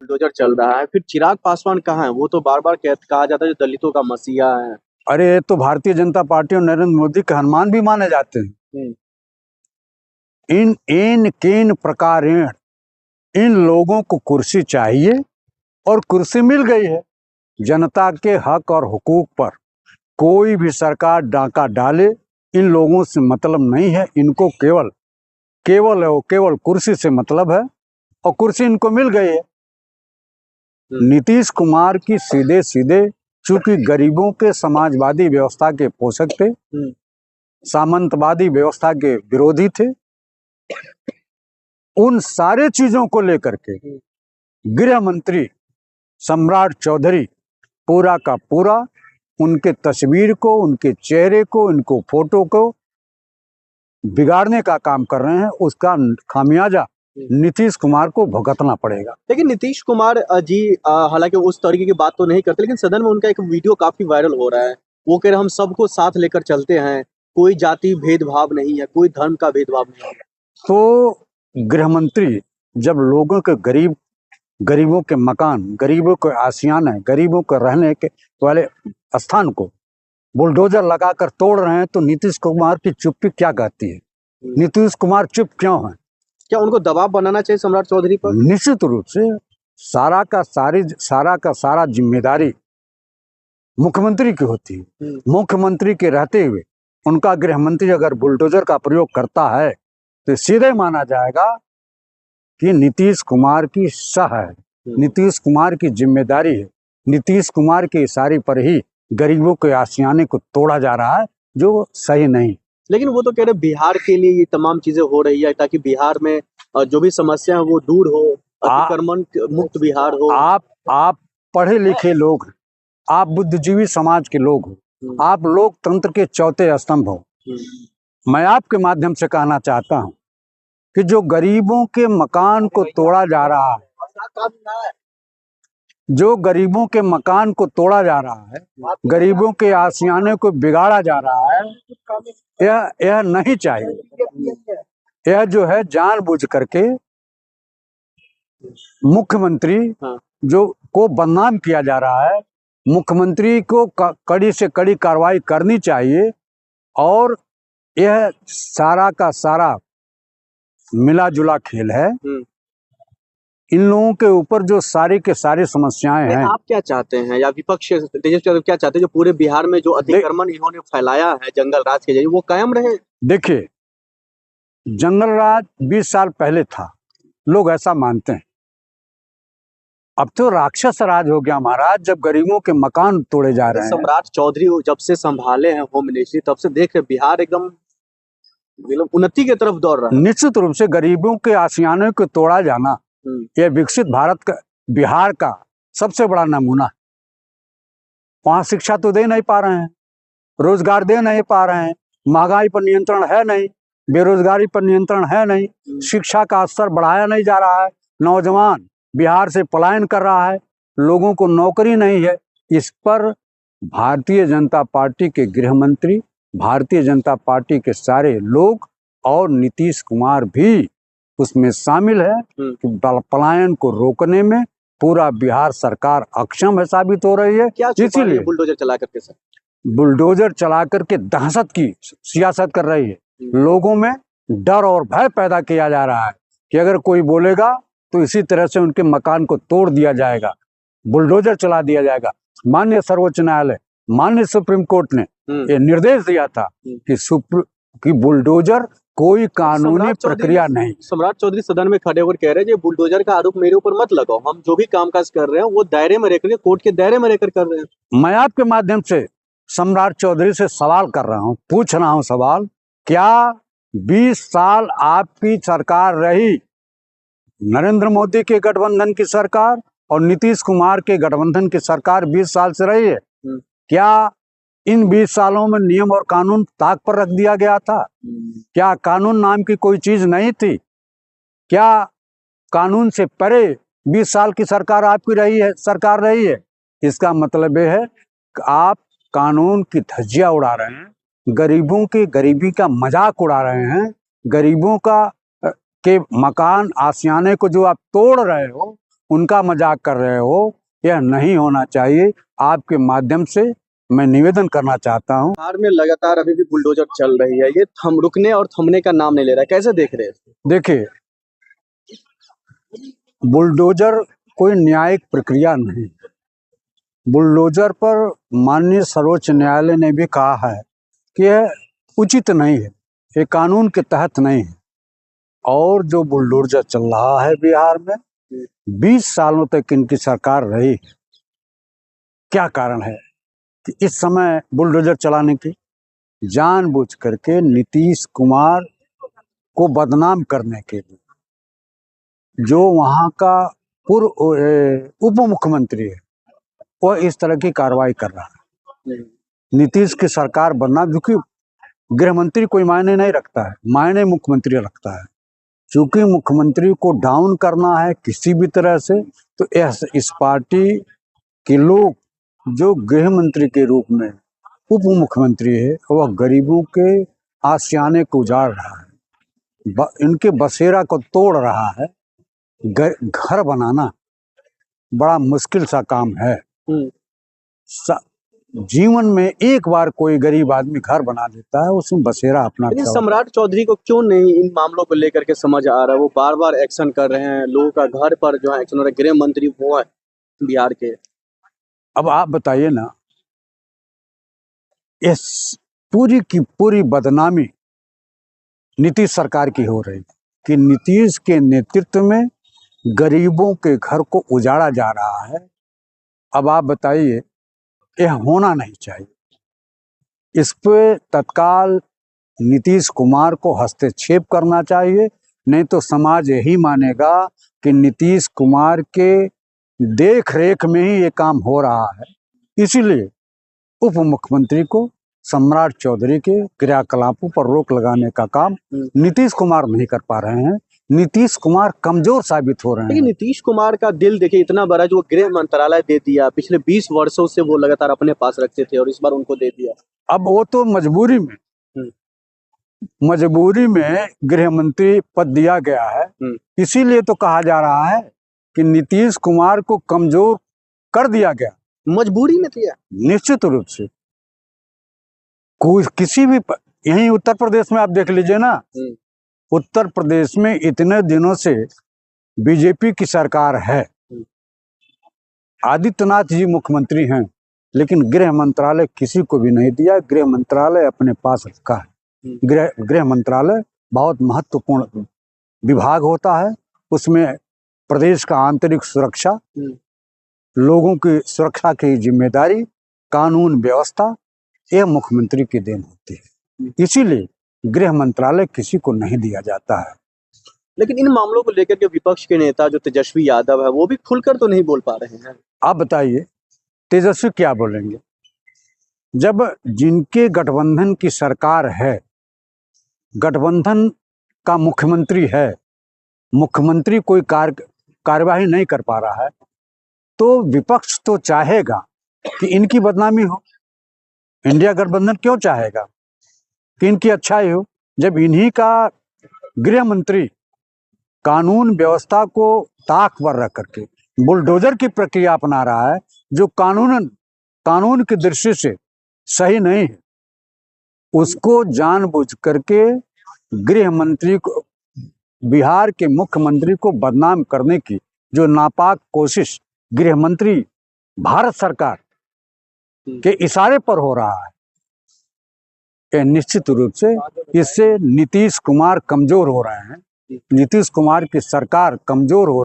Bulldozer चल रहा है, फिर चिराग पासवान कहाँ है? वो तो बार बार कहा जाता है जो दलितों का मसीहा है। अरे ये तो भारतीय जनता पार्टी और नरेंद्र मोदी के हनुमान भी माने जाते हैं। इन इन किन प्रकार इन लोगों को कुर्सी चाहिए और कुर्सी मिल गई है। जनता के हक और हुकूक पर कोई भी सरकार डाका डाले, इन लोगों से मतलब नहीं है। इनको केवल कुर्सी से मतलब है और कुर्सी इनको मिल गई है। नीतीश कुमार की सीधे सीधे, चूंकि गरीबों के समाजवादी व्यवस्था के पोषक थे, सामंतवादी व्यवस्था के विरोधी थे, उन सारे चीजों को लेकर के गृह मंत्री सम्राट चौधरी पूरा का पूरा उनके तस्वीर को, उनके चेहरे को, उनको फोटो को बिगाड़ने का काम कर रहे हैं। उसका खामियाजा नीतीश कुमार को भुगतना पड़ेगा। लेकिन नीतीश कुमार जी हालांकि उस तरीके की बात तो नहीं करते, लेकिन सदन में उनका एक वीडियो काफी वायरल हो रहा है। वो कह रहे हम सबको साथ लेकर चलते हैं, कोई जाति भेदभाव नहीं है, कोई धर्म का भेदभाव नहीं है। तो गृह मंत्री जब लोगों के गरीबों के मकान, गरीबों के आशियाने, गरीबों के रहने के वाले स्थान को बुलडोजर लगाकर तोड़ रहे हैं, तो नीतीश कुमार की चुप्पी क्या कहती है? नीतीश कुमार चुप क्यों है? क्या उनको दबाव बनाना चाहिए सम्राट चौधरी पर? निश्चित रूप से सारा का सारा जिम्मेदारी मुख्यमंत्री की होती है। मुख्यमंत्री के रहते हुए उनका गृह मंत्री अगर बुलडोजर का प्रयोग करता है तो सीधे माना जाएगा कि नीतीश कुमार की सह है, नीतीश कुमार की जिम्मेदारी है, नीतीश कुमार के इशारे पर ही गरीबों के आशियाने को तोड़ा जा रहा है, जो सही नहीं। लेकिन वो तो कह रहे बिहार के लिए ये तमाम चीजें हो रही है ताकि बिहार में जो भी समस्या है वो दूर हो, अतिक्रमण मुक्त बिहार हो। आप पढ़े लिखे लोग हैं, आप बुद्धिजीवी समाज के लोग हो, आप लोकतंत्र के चौथे स्तंभ हो। मैं आपके माध्यम से कहना चाहता हूं कि जो गरीबों के मकान को तोड़ा जा रहा है, जो गरीबों के मकान को तोड़ा जा रहा है, गरीबों के आशियाने को बिगाड़ा जा रहा है, यह नहीं चाहिए। यह जो है जानबूझ करके मुख्यमंत्री जो को बदनाम किया जा रहा है, मुख्यमंत्री को कड़ी से कड़ी कार्रवाई करनी चाहिए। और यह सारा का सारा मिला जुला खेल है। इन लोगों के ऊपर जो सारी के सारी समस्याएं हैं। आप क्या चाहते हैं या विपक्ष तेजस्वी यादव क्या चाहते हैं, जो पूरे बिहार में जो अतिक्रमण इन्होंने फैलाया है जंगल राज के जरिए, वो कायम रहे? देखिए, जंगल राज 20 साल पहले था, लोग ऐसा मानते हैं। अब तो राक्षस राज हो गया महाराज, जब गरीबों के मकान तोड़े जा रहे हैं। सम्राट चौधरी जब से संभाले हैं होम मिनिस्ट्री, तब से देख रहे बिहार एकदम उन्नति की तरफ दौड़ रहा है। निश्चित रूप से गरीबों के आशियाने को तोड़ा जाना यह विकसित भारत का, बिहार का सबसे बड़ा नमूना है। वहां शिक्षा तो दे नहीं पा रहे हैं, रोजगार दे नहीं पा रहे हैं, महंगाई पर नियंत्रण है नहीं, बेरोजगारी पर नियंत्रण है नहीं, शिक्षा का स्तर बढ़ाया नहीं जा रहा है, नौजवान बिहार से पलायन कर रहा है, लोगों को नौकरी नहीं है। इस पर भारतीय जनता पार्टी के गृह मंत्री, भारतीय जनता पार्टी के सारे लोग और नीतीश कुमार भी उसमें शामिल है कि पलायन को रोकने में पूरा बिहार सरकार अक्षम है, साबित हो रही है। इसीलिए बुलडोजर चला करके बुलडोजर चला करके दहशत की सियासत कर रही है। लोगों में डर और भय पैदा किया जा रहा है कि अगर कोई बोलेगा तो इसी तरह से उनके मकान को तोड़ दिया जाएगा, बुलडोजर चला दिया जाएगा। माननीय सर्वोच्च न्यायालय, माननीय सुप्रीम कोर्ट ने ये निर्देश दिया था कि बुलडोजर कोई कानूनी प्रक्रिया नहीं। सम्राट चौधरी सदन में खड़े होकर कह रहे हैं बुलडोजर का आरोप मेरे ऊपर मत लगाओ, हम जो भी कामकाज कर रहे हैं वो दायरे में रहकर, कोर्ट के दायरे में रहकर कर रहे हैं। मैं आपके माध्यम से सम्राट चौधरी से सवाल कर रहा हूं, पूछ रहा हूं सवाल, क्या 20 साल आपकी सरकार रही, नरेंद्र मोदी के गठबंधन की सरकार और नीतीश कुमार के गठबंधन की सरकार 20 साल से रही है, क्या इन 20 सालों में नियम और कानून ताक पर रख दिया गया था? क्या कानून नाम की कोई चीज नहीं थी? क्या कानून से परे 20 साल की सरकार आपकी सरकार रही है? इसका मतलब यह है कि आप कानून की धज्जियां उड़ा रहे हैं, गरीबों की गरीबी का मजाक उड़ा रहे हैं, गरीबों के मकान आशियाने को जो आप तोड़ रहे हो, उनका मजाक कर रहे हो, यह नहीं होना चाहिए। आपके माध्यम से मैं निवेदन करना चाहता हूं। बिहार में लगातार अभी भी बुलडोजर चल रही है, ये रुकने और थमने का नाम नहीं ले रहा है, कैसे देख रहे हैं इसको? देखिए, बुलडोजर कोई न्यायिक प्रक्रिया नहीं। बुलडोजर पर माननीय सर्वोच्च न्यायालय ने भी कहा है कि यह उचित नहीं है, ये कानून के तहत नहीं है। और जो बुलडोजर चल रहा है बिहार में, 20 सालों तक इनकी सरकार रही, क्या कारण है कि इस समय बुलडोजर चलाने की? जानबूझ करके नीतीश कुमार को बदनाम करने के लिए, जो वहां का पूर्व उप मुख्यमंत्री है, वह इस तरह की कार्रवाई कर रहा है। नीतीश की सरकार बनना, क्योंकि गृह मंत्री कोई मायने नहीं रखता है, मायने मुख्यमंत्री रखता है। चूंकि मुख्यमंत्री को डाउन करना है किसी भी तरह से, तो इस पार्टी के लोग जो गृह मंत्री के रूप में उप मुख्यमंत्री है, वह गरीबों के आशियाने को उजाड़ रहा है, इनके बसेरा को तोड़ रहा है। घर बनाना बड़ा मुश्किल सा काम है। जीवन में एक बार कोई गरीब आदमी घर बना लेता है, उसमें बसेरा अपना। लेकिन सम्राट चौधरी को क्यों नहीं इन मामलों को लेकर के समझ आ रहा है? वो बार बार एक्शन कर रहे हैं, लोगों का घर पर जो है एक्शन हो रहा है, गृह मंत्री वो है बिहार के। अब आप बताइए ना, इस पूरी की पूरी बदनामी नीतीश सरकार की हो रही है कि नीतीश के नेतृत्व में गरीबों के घर को उजाड़ा जा रहा है। अब आप बताइए, यह होना नहीं चाहिए। इस पे तत्काल नीतीश कुमार को हस्तक्षेप करना चाहिए, नहीं तो समाज यही मानेगा कि नीतीश कुमार के देख रेख में ही ये काम हो रहा है। इसीलिए उप मुख्यमंत्री को सम्राट चौधरी के क्रियाकलापों पर रोक लगाने का काम नीतीश कुमार नहीं कर पा रहे हैं। नीतीश कुमार कमजोर साबित हो रहे हैं। लेकिन नीतीश कुमार का दिल देखिए इतना बड़ा, जो गृह मंत्रालय दे दिया, पिछले 20 वर्षों से वो लगातार अपने पास रखते थे और इस बार उनको दे दिया। अब वो तो मजबूरी में गृह मंत्री पद दिया गया है। इसीलिए तो कहा जा रहा है कि नीतीश कुमार को कमजोर कर दिया गया। मजबूरी में दिया? निश्चित रूप से। कोई किसी भी यहीं उत्तर प्रदेश में आप देख लीजिए ना, उत्तर प्रदेश में इतने दिनों से बीजेपी की सरकार है, आदित्यनाथ जी मुख्यमंत्री हैं, लेकिन गृह मंत्रालय किसी को भी नहीं दिया। गृह मंत्रालय अपने पास रखा है। गृह मंत्रालय बहुत महत्वपूर्ण विभाग होता है, उसमें प्रदेश का आंतरिक सुरक्षा, लोगों की सुरक्षा की जिम्मेदारी, कानून व्यवस्था, यह मुख्यमंत्री की देन होती है। इसीलिए गृह मंत्रालय किसी को नहीं दिया जाता है। लेकिन इन मामलों को लेकर के विपक्ष के नेता जो तेजस्वी यादव है, वो भी खुलकर तो नहीं बोल पा रहे हैं। आप बताइए, तेजस्वी क्या बोलेंगे जब जिनके गठबंधन की सरकार है, गठबंधन का मुख्यमंत्री है, मुख्यमंत्री कोई कार्यवाही नहीं कर पा रहा है, तो विपक्ष तो चाहेगा कि इनकी बदनामी हो। इंडिया गठबंधन क्यों चाहेगा कि इनकी अच्छाई हो, जब इन्हीं का गृह मंत्री कानून व्यवस्था को ताक पर रख करके बुलडोजर की प्रक्रिया अपना रहा है, जो कानून की दृष्टि से सही नहीं है। उसको जानबूझ करके गृह मंत्री को, बिहार के मुख्यमंत्री को बदनाम करने की जो नापाक कोशिश गृह मंत्री भारत सरकार के इशारे पर हो रहा है, ये निश्चित रूप से इससे नीतीश कुमार कमजोर हो रहे हैं। नीतीश कुमार की सरकार कमजोर हो